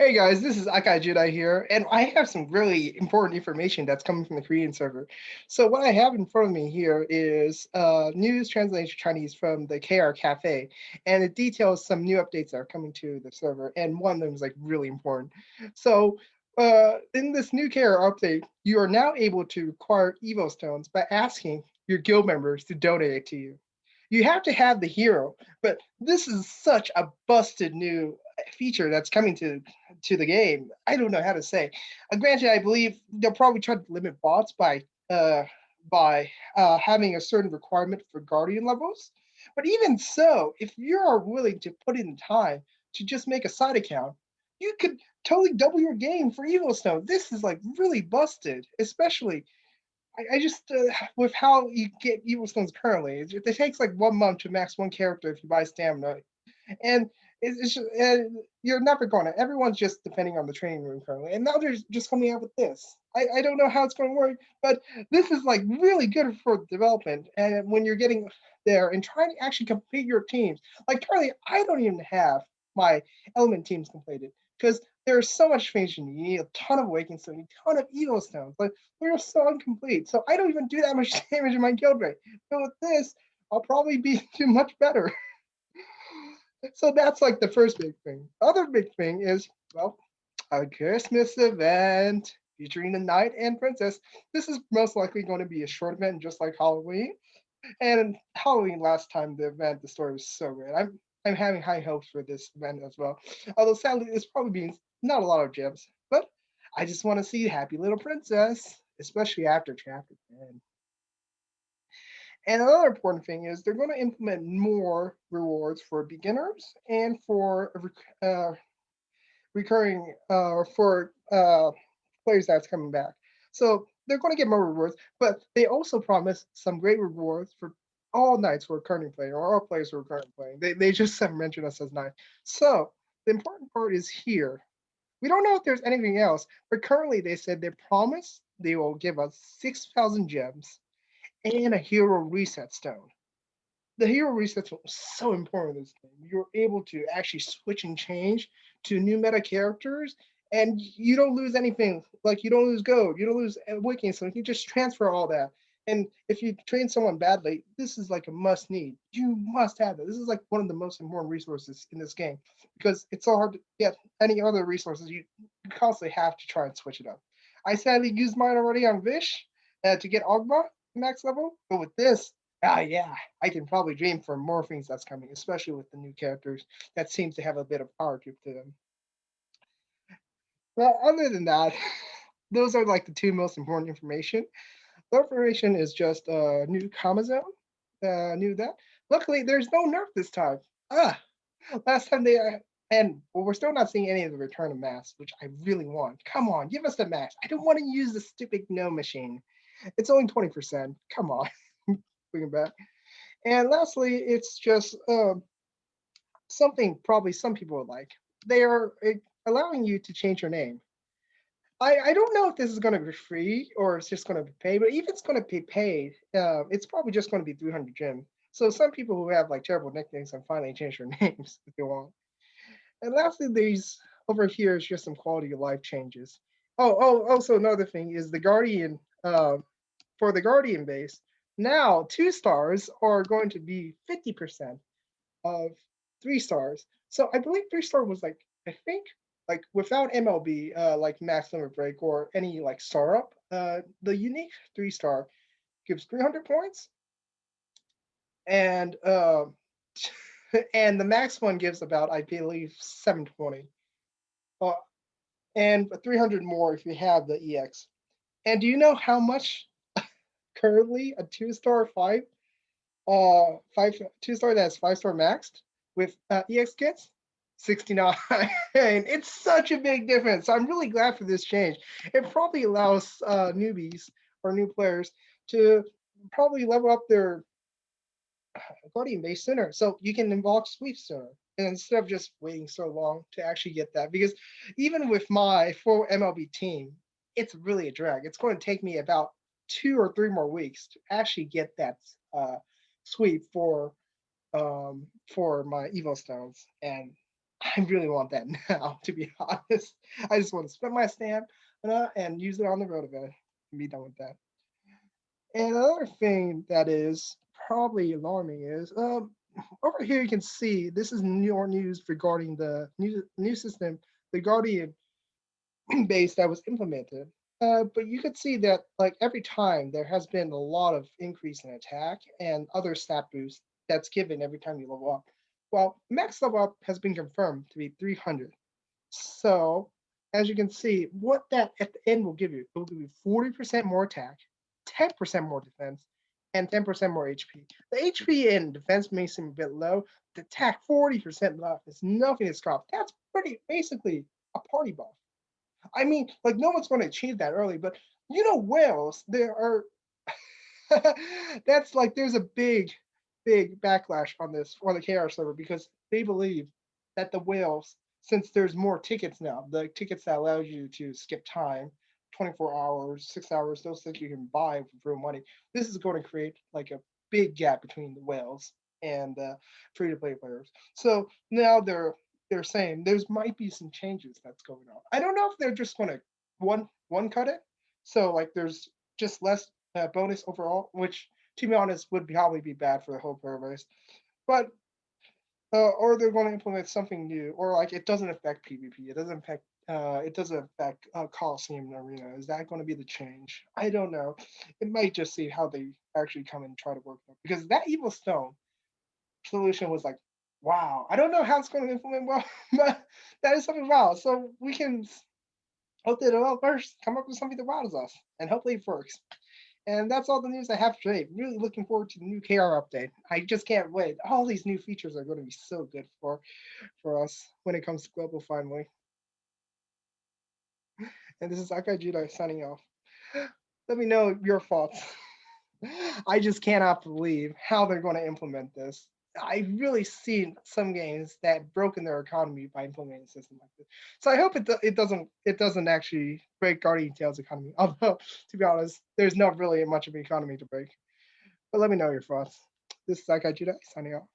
Hey guys, this is Akai Jedi here, and I have some really important information that's coming from the Korean server. So what I have in front of me here is news translated to Chinese from the KR Cafe, and it details some new updates that are coming to the server, and one of them is like really important. So in this new KR update, you are now able to acquire Evo Stones by asking your guild members to donate it to you. You have to have the hero, but this is such a busted new feature that's coming to the game. I don't know how to say. Granted, I believe they'll probably try to limit bots by having a certain requirement for guardian levels. But even so, if you are willing to put in time to just make a side account, you could totally double your game for Evo Stone. This is like really busted, especially I just with how you get evil stones currently, it takes like 1 month to max one character if you buy stamina, and you're never going to. Everyone's just depending on the training room currently, and now they're just coming out with this. I don't know how it's going to work, but this is like really good for development. And when you're getting there and trying to actually complete your teams, like currently, I don't even have my element teams completed because there's so much information. You need a ton of awakening stones, you need a ton of ego stones. Like they're so incomplete. So I don't even do that much damage in my guild rate. But with this, I'll probably be too much better. So that's like the first big thing. The other big thing is, well, a Christmas event featuring the knight and princess. This is most likely going to be a short event, just like Halloween. And Halloween last time the event, the story was so good. I'm having high hopes for this event as well. Although sadly, it's probably being not a lot of gems, but I just want to see happy little princess, especially after chapter 10. And another important thing is they're going to implement more rewards for beginners and for recurring for players that's coming back. So they're going to get more rewards, but they also promise some great rewards for all knights who are currently playing or all players who are currently playing. They just have mentioned us as knights. So the important part is here. We don't know if there's anything else, but currently they said they promise they will give us 6,000 gems and a hero reset stone. The hero resets was so important in this game. You're able to actually switch and change to new meta characters, and you don't lose anything. Like you don't lose gold, you don't lose awakening, so you just transfer all that. And if you train someone badly, this is like a must need. You must have it. This is like one of the most important resources in this game because it's so hard to get any other resources. You constantly have to try and switch it up. I sadly used mine already on Vish to get Ogma max level, but with this, yeah, I can probably dream for more things that's coming, especially with the new characters that seems to have a bit of power to them. Well, other than that, those are like the two most important information. The information is just a new comma zone. Knew that. Luckily, there's no nerf this time. Ah, last time they and well, we're still not seeing any of the return of mass, which I really want. Come on, give us the max. I don't want to use the stupid no machine. It's only 20%. Come on, bring it back. And lastly, it's just something probably some people would like. They are allowing you to change your name. I don't know if this is going to be free or it's just going to be paid, but if it's going to be paid, it's probably just going to be 300 gems. So some people who have like terrible nicknames can finally change their names if they want. And lastly, these over here is just some quality of life changes. Also another thing is the Guardian. For the Guardian base, now 2 stars are going to be 50% of 3 stars. So I believe 3 star was like I think like without MLB like max limit break or any like star up, the unique 3 star gives 300 points and and the max one gives about I believe 720. Uh, and 300 more if you have the EX. And do you know how much currently a 2 star 2 star that's 5 star maxed with EX kits? 69. It's such a big difference. I'm really glad for this change. It probably allows newbies or new players to probably level up their Guardian base sooner. So you can involve sweeps sooner. And instead of just waiting so long to actually get that, because even with my full MLB team, it's really a drag. It's going to take me about 2 or 3 more weeks to actually get that sweep for my Evo stones. And I really want that now, to be honest. I just want to spend my stamp and use it on the road event and be done with that. And another thing that is probably alarming is over here you can see this is new news regarding the new system, the Guardian base that was implemented. But you could see that like every time there has been a lot of increase in attack and other stat boost that's given every time you level up. Well, max level up has been confirmed to be 300. So as you can see, what that at the end will give you, it will give you 40% more attack, 10% more defense, and 10% more HP. The HP and defense may seem a bit low. The attack 40% left is nothing to scoff. That's pretty basically a party buff. I mean, like no one's going to achieve that early, but whales, there are that's like there's a big backlash on this on the KR server because they believe that the whales, since there's more tickets now, the tickets that allows you to skip time, 24 hours, 6 hours, those things you can buy for real money. This is going to create like a big gap between the whales and free to play players. So now they're saying there's might be some changes that's going on. I don't know if they're just going to one cut it, so like there's just less bonus overall, which to be honest would probably be bad for the whole player base. But or they're going to implement something new, or like it doesn't affect PvP. It doesn't affect Coliseum and Arena. Is that going to be the change? I don't know. It might just see how they actually come and try to work it because that Evil Stone solution was like, wow. I don't know how it's going to implement well, but that is something wow. So we can hope the developers come up with something that wows us, and hopefully it works. And that's all the news I have today. Really looking forward to the new KR update. I just can't wait. All these new features are going to be so good for us when it comes to global finally. And this is Akai Jedi signing off. Let me know your thoughts. I just cannot believe how they're going to implement this. I've really seen some games that broken their economy by implementing a system like this. So I hope it doesn't actually break Guardian Tales economy. Although to be honest, there's not really much of an economy to break. But let me know your thoughts. This is Sakai Jedi signing off.